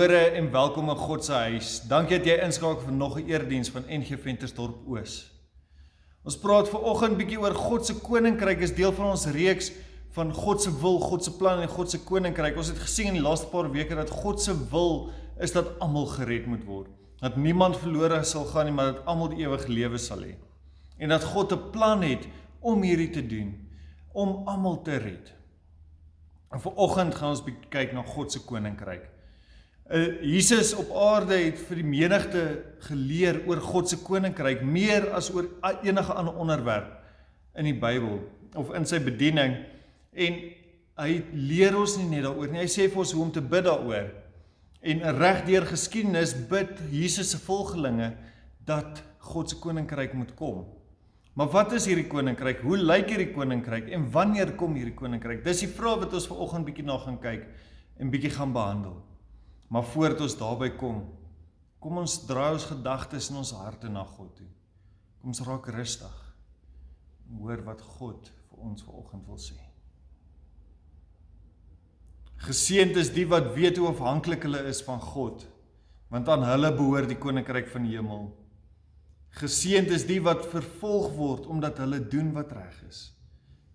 Goeiemôre en welkom in God se huis. Dankie dat jy inskakel vir nog 'n erediens van NG Ventersdorp Oos. Ons praat vanoggend bietjie oor God se koninkryk, is deel van ons reeks van God se wil, God se plan en God se koninkryk. Ons het gesien in die laaste paar weke dat God se wil is dat almal gered moet word. Dat niemand verlore sal gaan nie, maar dat almal die ewige lewe sal hê. En dat God 'n plan het om hierdie te doen, om almal te red. En vanoggend gaan ons bietjie kyk na God se koninkryk. Jesus op aarde het vir die menigte geleer oor God se koninkryk, meer as oor enige ander onderwerp in die Bybel, of in sy bediening, en hy leer ons nie net daaroor nie, hy sê vir ons hoe om te bid daaroor, en reg deur geskiedenis bid Jesus se volgelinge, dat God se koninkryk moet kom. Maar wat is hierdie koninkryk? Hoe lyk hierdie koninkryk? En wanneer kom hierdie koninkryk? Dis die vraag wat ons vanoggend bietjie na gaan kyk, en bietjie gaan behandel. Maar voordat ons daarby kom ons draai ons gedagtes en ons harte na God toe. Kom ons raak rustig en hoor wat God vir ons vanoggend wil sê. Geseënd is die wat weet hoe afhanklik hulle is van God, want aan hulle behoort die koninkryk van die hemel. Geseënd is die wat vervolg word omdat hulle doen wat reg is,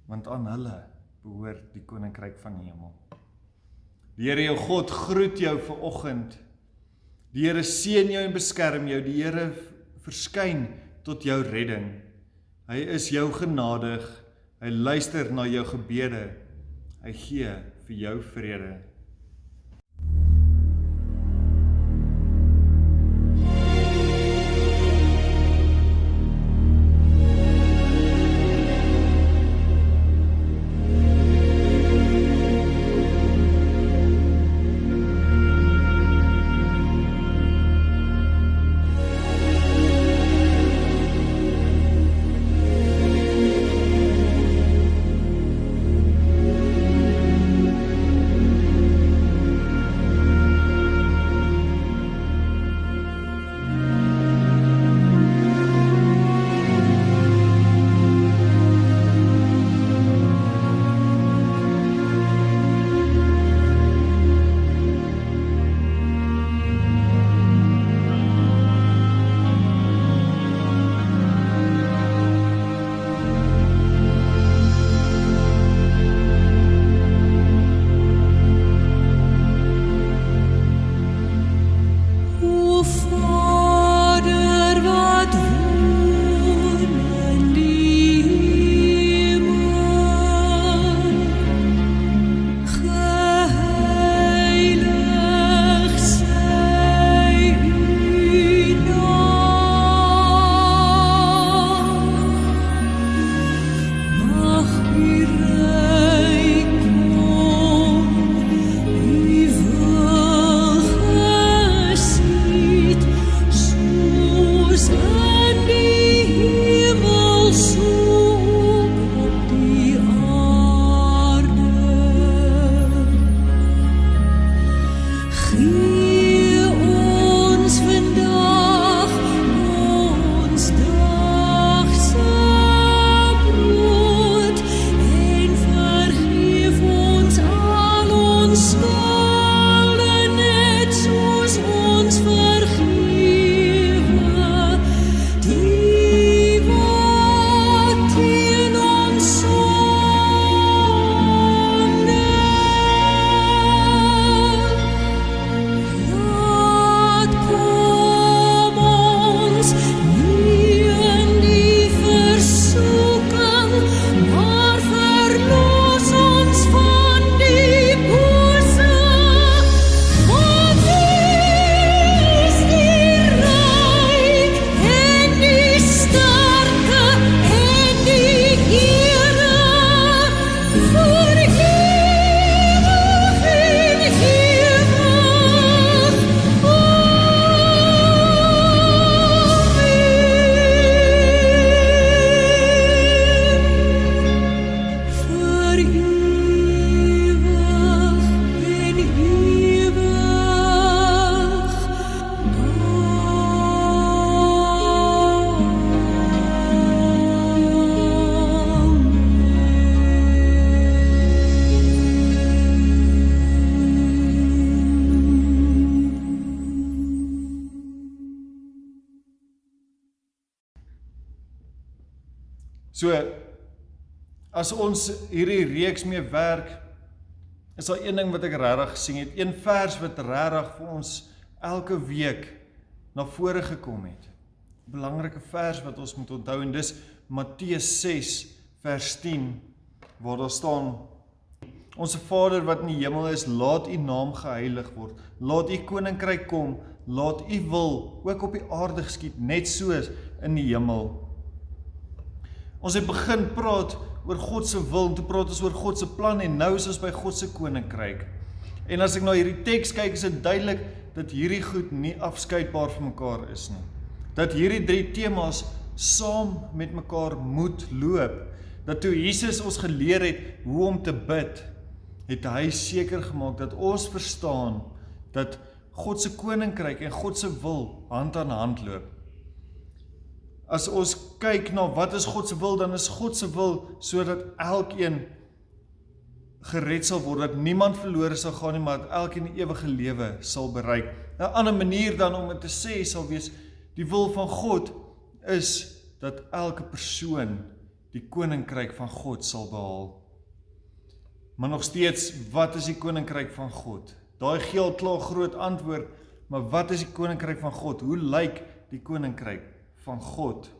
want aan hulle behoort die koninkryk van die hemel. Die Here jou God groet jou vanoggend. Die Here seën jou en beskerm jou. Die Here verskyn tot jou redding. Hy is jou genadig. Hy luister na jou gebede. Hy gee vir jou vrede. So, as ons hierdie reeks mee werk, is daar een ding wat ek regtig gesien het, een vers wat regtig vir ons elke week na vore gekom het. Belangrike vers wat ons moet onthou, en dis Matteus 6 vers 10, waar daar staan: Onse Vader wat in die hemel is, laat u naam geheilig word, laat u koninkryk kom, laat u wil ook op die aarde geskied, net soos in die hemel. Ons het begin praat oor God se wil, en toe praat ons oor God se plan, en nou is ons by God se koninkryk. En as ek na hierdie teks kyk, is dit duidelik dat hierdie goed nie afskeidbaar van mekaar is nie. Dat hierdie 3 temas saam met mekaar moet loop. Dat toe Jesus ons geleer het hoe om te bid, het hy seker gemaak dat ons verstaan dat God se koninkryk en God se wil hand aan hand loop. As ons kyk na wat is God se wil, dan is God se wil sodat elkeen gered sal word, dat niemand verlore sal gaan nie, maar dat elkeen die ewige lewe sal bereik. 'n ander manier dan om dit te sê sal wees, die wil van God is dat elke persoon die koninkryk van God sal behaal. Maar nog steeds, wat is die koninkryk van God? Daai geel klaar groot antwoord, maar wat is die koninkryk van God? Hoe lyk die koninkryk van God?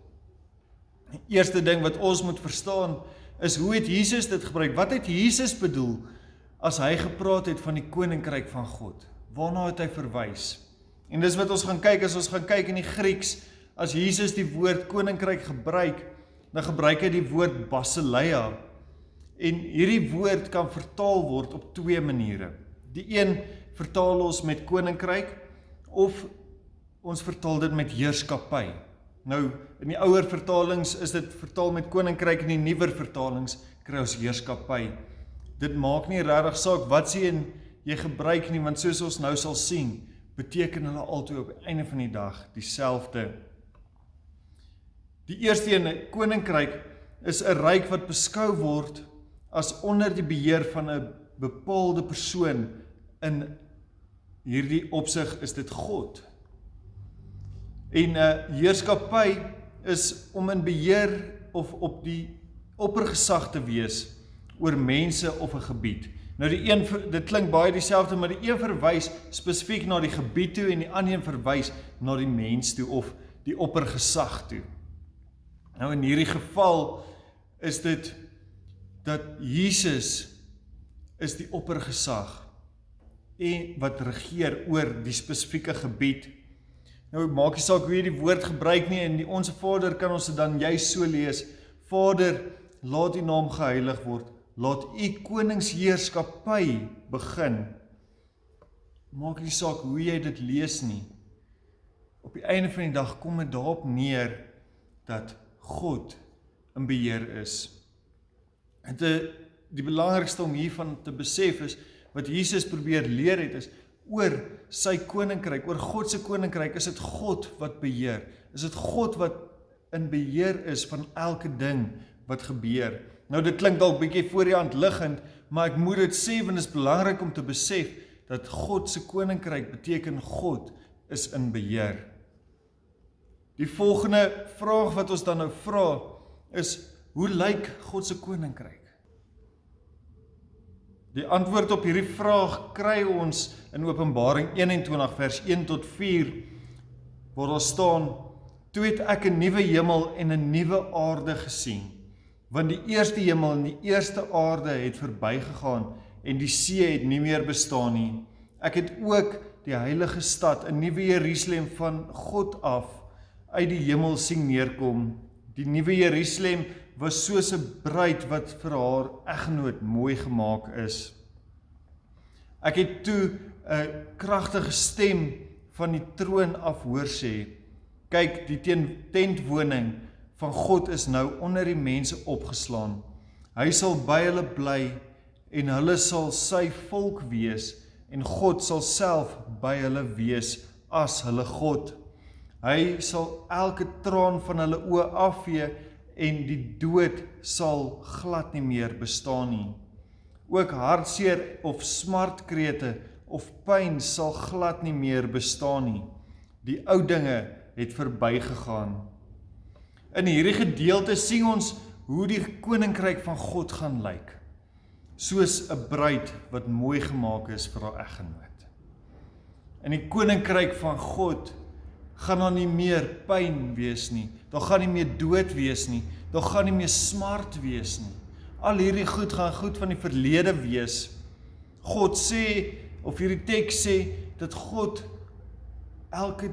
Die eerste ding wat ons moet verstaan is, hoe het Jesus dit gebruik? Wat het Jesus bedoel as hy gepraat het van die koninkryk van God? Waarna het hy verwys? En dis wat ons gaan kyk, as ons gaan kyk in die Grieks, as Jesus die woord koninkryk gebruik, dan gebruik hy die woord basileia. En hierdie woord kan vertaal word op 2 maniere. Die een vertaal ons met koninkryk, of ons vertaal dit met heerskappy. Nou, in die ouer vertalings is dit vertaal met koninkryk, en die nuwer vertalings kry ons heerskappy. Dit maak nie regtig saak wat jy gebruik nie, want soos ons nou sal sien, beteken hulle altyd op die einde van die dag dieselfde. Die eerste een, koninkryk, is 'n ryk wat beskou word as onder die beheer van 'n bepaalde persoon. In hierdie opsig is dit God. En heerskappy is om in beheer of op die oppergesag te wees oor mense of 'n gebied. Nou dit klink baie dieselfde, maar die een verwys spesifiek na die gebied toe, en die ander een verwys na die mens toe, of die oppergesag toe. Nou in hierdie geval is dit dat Jesus is die oppergesag en wat regeer oor die spesifieke gebied. Nou maak nie saak hoe jy die woord gebruik nie, en die Onse Vader kan ons dit dan juist so lees: Vader, laat u naam geheilig word, laat u koningsheerskappy begin. Maak nie saak hoe jy dit lees nie. Op die einde van die dag kom dit daarop neer dat God in beheer is. En die belangrikste om hiervan te besef is, wat Jesus probeer leer het, is oor sy koninkryk, oor God se koninkryk, is dit God wat beheer. Is dit God wat in beheer is van elke ding wat gebeur. Nou dit klink dalk bietjie voor die hand liggend, maar ek moet dit sê, want dit is belangrik om te besef, dat God se koninkryk beteken God is in beheer. Die volgende vraag wat ons dan nou vra, is, hoe lyk God se koninkryk? Die antwoord op hierdie vraag kry ons in Openbaring 21 vers 1 tot 4, waar daar staan: Toe het ek 'n nuwe hemel en 'n nuwe aarde gesien, want die eerste hemel en die eerste aarde het verbygegaan en die see het nie meer bestaan nie. Ek het ook die heilige stad, 'n nuwe Jerusalem van God af, uit die hemel sien neerkom. Die nuwe Jerusalem was soos 'n bruid wat vir haar eggenoot mooi gemaak is. Ek het toe 'n kragtige stem van die troon af hoor sê: Kyk, die tentwoning van God is nou onder die mense opgeslaan. Hy sal by hulle bly en hulle sal sy volk wees, en God sal self by hulle wees as hulle God. Hy sal elke traan van hulle oë afvee, en die dood sal glad nie meer bestaan nie. Ook hartseer of smartkrete of pyn sal glad nie meer bestaan nie. Die ou dinge het verbygegaan. In hierdie gedeelte sien ons hoe die koninkryk van God gaan lyk. Soos 'n bruid wat mooi gemaak is vir haar eggenoot. In die koninkryk van God gaan daar nie meer pyn wees nie, daar gaan nie meer dood wees nie, daar gaan nie meer smart wees nie. Al hierdie goed gaan goed van die verlede wees. God sê, of hierdie teks sê, dat God elke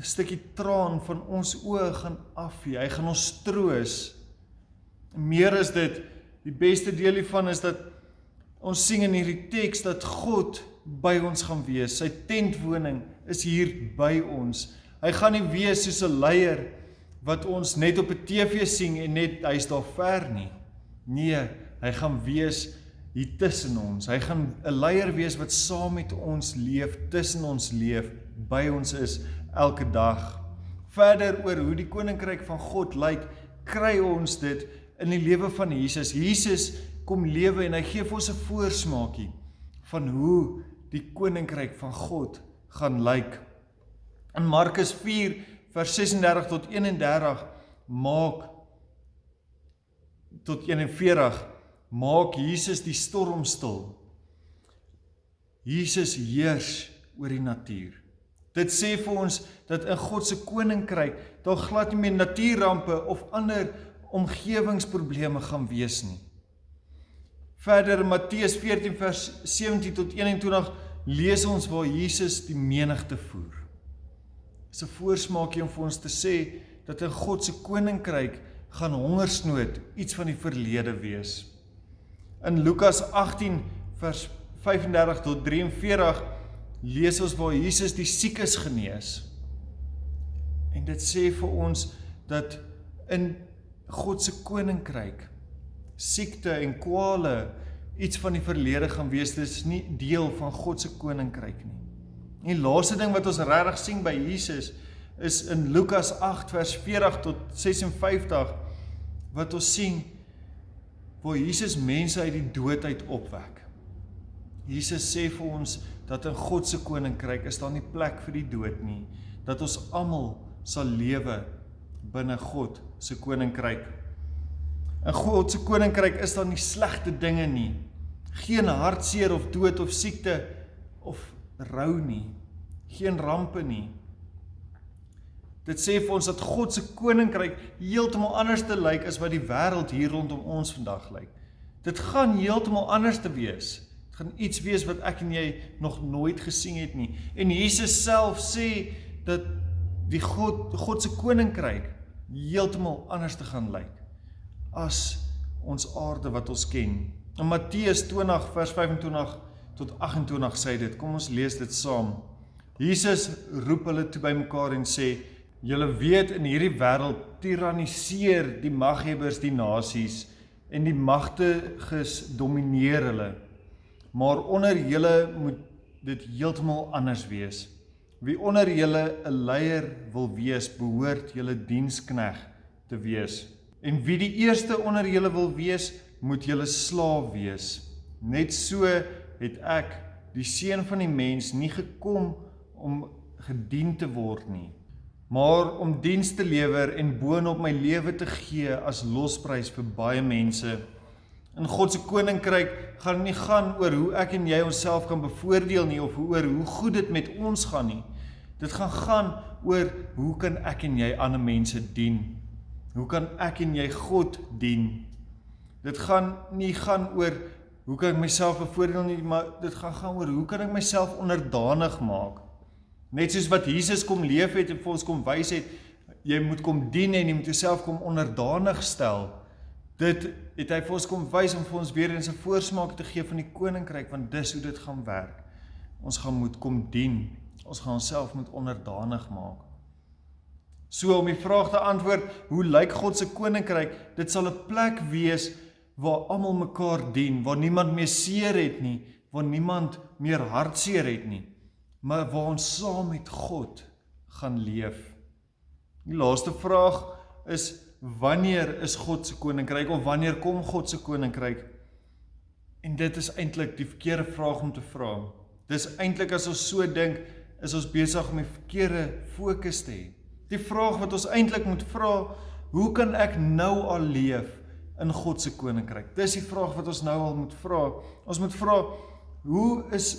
stukkie traan van ons oë gaan afvee, hy gaan ons troos. Meer is dit, die beste deel hiervan is dat ons sing in hierdie teks dat God by ons gaan wees, sy tentwoning is hier by ons. Hy gaan nie wees soos 'n leier wat ons net op 'n TV sien en net hy is daar ver nie. Nee, hy gaan wees hier tussen ons. Hy gaan 'n leier wees wat saam met ons leef, tussen ons leef, by ons is elke dag. Verder oor hoe die koninkryk van God lyk, kry ons dit in die lewe van Jesus. Jesus kom lewe en hy gee vir ons 'n voorsmaakie van hoe die koninkryk van God gaan lyk. In Markus 4 vers 36 tot 41 tot 41 maak Jesus die storm stil. Jesus heers oor die natuur. Dit sê vir ons dat in God se koninkryk daar glad nie meer natuurrampe of ander omgewingsprobleme gaan wees nie. Verder in Matteus 14 vers 17 tot 21 lees ons waar Jesus die menigte voer. Dit is 'n voorsmaakie om vir ons te sê dat in God se koninkryk gaan hongersnood iets van die verlede wees. In Lukas 18 vers 35 tot 43 lees ons waar Jesus die siekes genees. En dit sê vir ons dat in God se koninkryk siekte en kwale iets van die verlede gaan wees. Dit is nie deel van God se koninkryk nie. En die laaste ding wat ons regtig sien by Jesus is in Lukas 8 vers 40 tot 56 wat ons sien waar Jesus mense uit die dood uit opwek. Jesus sê vir ons dat in God se koninkryk is daar nie plek vir die dood nie, dat ons almal sal lewe binne God se koninkryk. In God se koninkryk is daar nie slegte dinge nie, geen hartseer of dood of siekte of rou nie, geen rampe nie. Dit sê vir ons dat God se koninkryk heeltemal anders te lyk as wat die wêreld hier rondom ons vandag lyk. Dit gaan heeltemal anders te wees. Dit gaan iets wees wat ek en jy nog nooit gesien het nie. En Jesus self sê dat die God se koninkryk heeltemal anders te gaan lyk as ons aarde wat ons ken. In Matteus 20 vers 25 tot 28 sê dit, kom ons lees dit saam. Jesus roep hulle toe bymekaar en sê, julle weet in hierdie wêreld tiranniseer die maghebbers die nasies en die magtiges domineer hulle. Maar onder julle moet dit heeltemal anders wees. Wie onder julle 'n leier wil wees, behoort julle dienskneg te wees. En wie die eerste onder julle wil wees, moet julle slaaf wees. Net so het ek, die seun van die mens, nie gekom om gedien te word nie, maar om diens te lewer en boonop my lewe te gee as losprys vir baie mense. In God se koninkryk gaan het nie gaan oor hoe ek en jy onsself kan bevoordeel nie, of oor hoe goed dit met ons gaan nie. Dit gaan oor hoe kan ek en jy ander mense dien? Hoe kan ek en jy God dien? Dit gaan nie gaan oor hoe kan ek myself bevoordeel nie, maar dit gaan oor hoe kan ek myself onderdanig maak? Net soos wat Jesus kom leef het en vir ons kom wys het, jy moet kom dien en jy moet jouself kom onderdanig stel. Dit het hy vir ons kom wys om vir ons weer eens 'n voorsmaak te gee van die koninkryk, want dis hoe dit gaan werk. Ons gaan moet kom dien. Ons gaan onsself moet onderdanig maak. So om die vraag te antwoord, hoe lyk God se koninkryk? Dit sal 'n plek wees waar almal mekaar dien, waar niemand meer seer het nie, waar niemand meer hartseer het nie, maar waar ons saam met God gaan leef. Die laaste vraag is, wanneer is God se koninkryk, of wanneer kom God se koninkryk? En dit is eintlik die verkeerde vraag om te vra. Dis eintlik as ons so dink, is ons besig om die verkeerde fokus te hê. Die vraag wat ons eintlik moet vra, hoe kan ek nou al leef, in God se koninkryk? Dis die vraag wat ons nou al moet vra. Ons moet vra, hoe is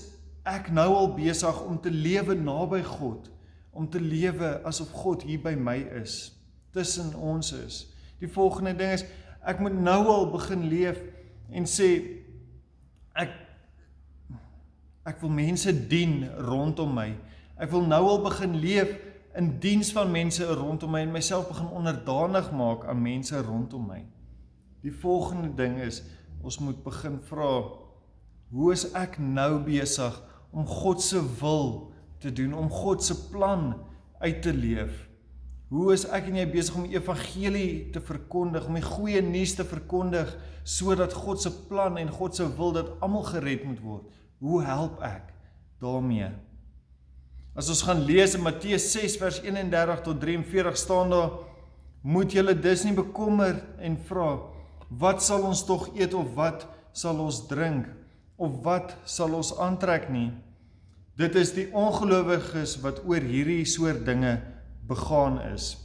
ek nou al besig om te lewe naby God? Om te lewe asof God hier by my is, tussen ons is. Die volgende ding is, ek moet nou al begin leef en sê, ek wil mense dien rondom my. Ek wil nou al begin leef in diens van mense rondom my en myself begin onderdanig maak aan mense rondom my. Die volgende ding is, ons moet begin vra, hoe is ek nou besig om God se wil te doen, om God se plan uit te leef? Hoe is ek en jy besig om die evangelie te verkondig, om die goeie nuus te verkondig, sodat God se plan en God se wil dat almal gered moet word? Hoe help ek daarmee? As ons gaan lees in Matteus 6 vers 31 tot 43 staan daar, moet julle dus nie bekommer en vra, wat sal ons tog eet of wat sal ons drink of wat sal ons aantrek nie? Dit is die ongelowiges wat oor hierdie soort dinge begaan is.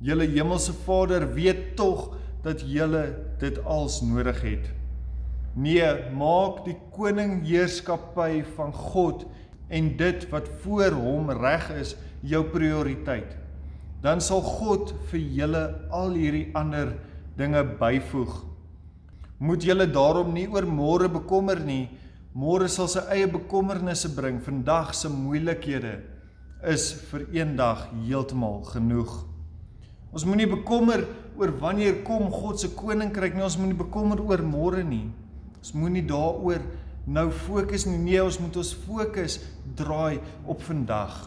Julle hemelse Vader weet tog dat julle dit als nodig het. Nee, maak die koningheerskappy van God en dit wat voor hom reg is, jou prioriteit. Dan sal God vir julle al hierdie ander dinge byvoeg. Moet julle daarom nie oor môre bekommer nie. Môre sal sy eie bekommernisse bring. Vandag se moeilikhede is vir een dag heeltemal genoeg. Ons moenie bekommer oor wanneer kom God se koninkryk nie. Ons moenie bekommer oor môre nie. Ons moenie daaroor nou fokus nie. Nee, ons moet ons fokus draai op vandag.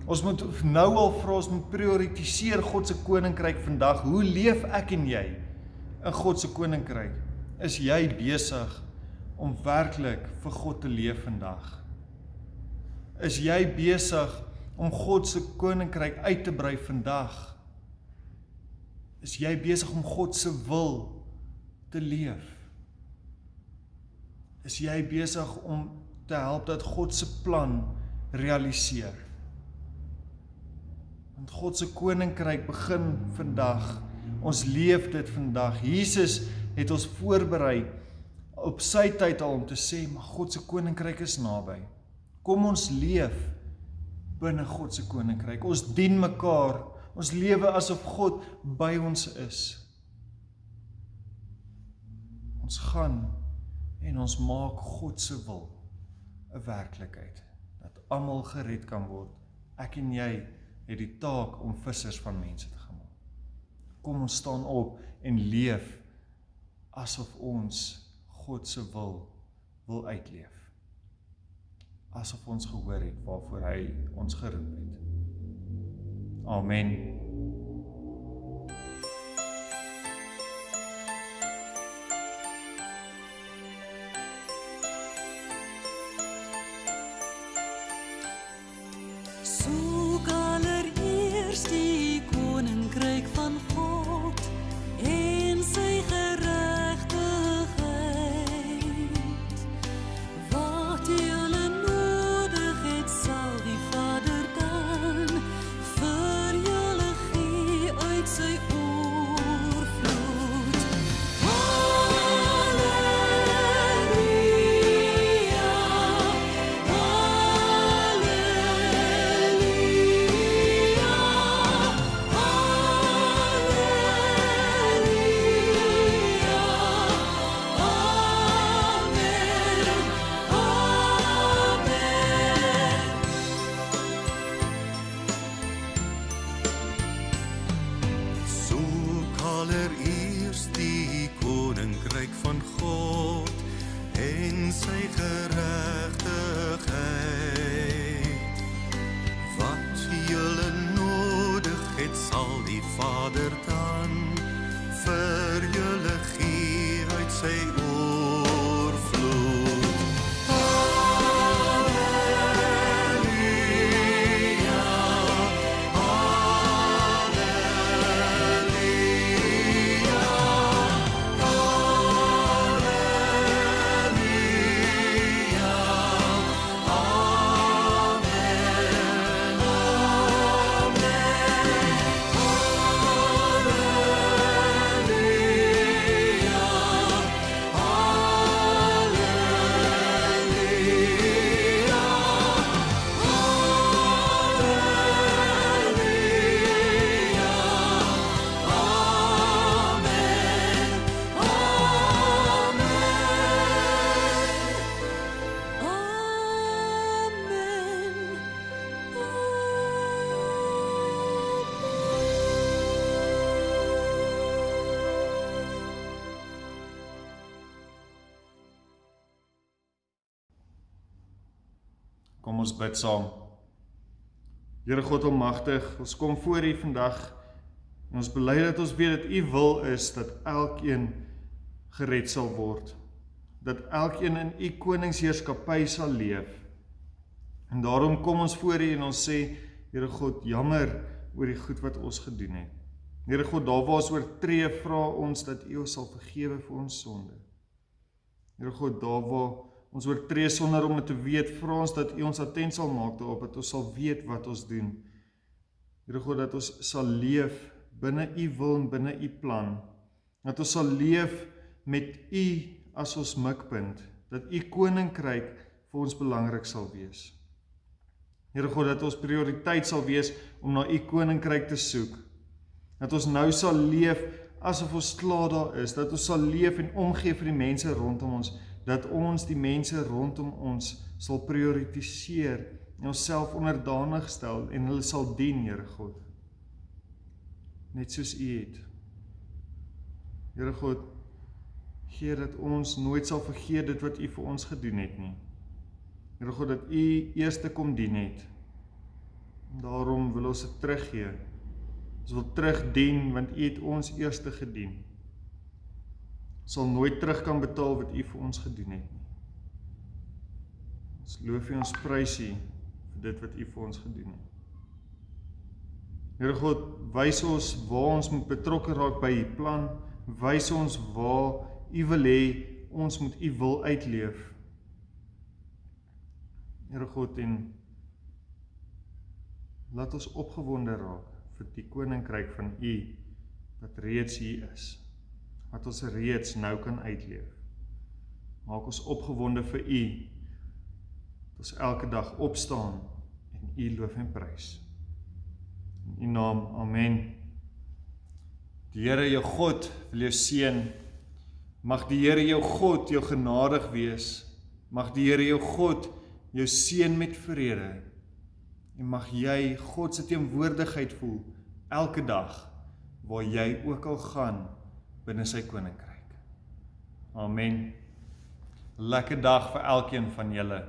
Ons moet nou al vra, ons moet prioritiseer God se koninkryk vandag. Hoe leef ek en jy in God se koninkryk? Is jy besig om werklik vir God te leef vandag? Is jy besig om God se koninkryk uit te brei vandag? Is jy besig om God se wil te leef? Is jy besig om te help dat God se plan realiseer? Want God se koninkryk begin vandag. Ons leef dit vandag. Jesus het ons voorberei op sy tyd al om te sê, maar God se koninkryk is naby. Kom ons leef binne God se koninkryk. Ons dien mekaar. Ons lewe asof God by ons is. Ons gaan en ons maak God se wil 'n werklikheid. Dat almal gered kan word. Ek en jy het die taak om vissers van mense te gaan maak. Kom ons staan op en leef asof ons God se wil uitleef. Asof ons gehoor het waarvoor hy ons geroep het. Amen. Soek allereers die koninkryk van God en sy geregtigheid. Wat julle nodig het, sal die Vader dan vir julle gee uit sy oorvloed. Halleluja, Soek allereers die koninkryk van God en sy geregtigheid. Wat julle nodig het, sal die Vader dan vir julle gee uit sy oorvloed. Kom ons bid saam. Here God almagtig, ons kom voor U vandag en ons bely dat ons weet dat U wil is dat elkeen gered sal word. Dat elkeen in U koningsheerskappy sal leef. En daarom kom ons voor U en ons sê, Here God, jammer oor die goed wat ons gedoen het. Here God, daar waar ons oortree, vra ons dat U ons sal vergewe vir ons sonde. Here God, daar waar ons oortree sonder om dit te weet, vra ons dat U ons attent sal maak daarop, dat ons sal weet wat ons doen. Here God, dat ons sal leef binne U wil en binne U plan. Dat ons sal leef met U as ons mikpunt. Dat U koninkryk vir ons belangrik sal wees. Here God, dat ons prioriteit sal wees om na U koninkryk te soek. Dat ons nou sal leef asof ons klaar daar is. Dat ons sal leef en omgee vir die mense rondom ons. Dat ons die mense rondom ons sal prioritiseer en onsself onderdanig stel en hulle sal dien, Here God. Net soos U het. Here God, gee dat ons nooit sal vergeet dit wat U vir ons gedoen het nie. Here God, dat U eerste kom dien het. Daarom wil ons dit teruggee. Ons wil terugdien, want U het ons eerste gedien. Ons sal nooit terug kan betaal wat U vir ons gedoen het nie. Ons loof U, ons prys U vir dit wat U vir ons gedoen het. Here God, wys ons waar ons moet betrokke raak by U plan. Wys ons waar U wil hê ons moet U wil uitleef. Here God, en laat ons opgewonde raak vir die koninkryk van U wat reeds hier is. Wat ons reeds nou kan uitleef. Maak ons opgewonde vir U. Dat ons elke dag opstaan en U loof en prys. In U naam, amen. Die Here jou God wil jou seën. Mag die Here jou God jou genadig wees. Mag die Here jou God jou seën met vrede. En mag jy God se teenwoordigheid voel elke dag waar jy ook al gaan binne sy koninkryk. Amen. Lekker dag vir elkeen van julle.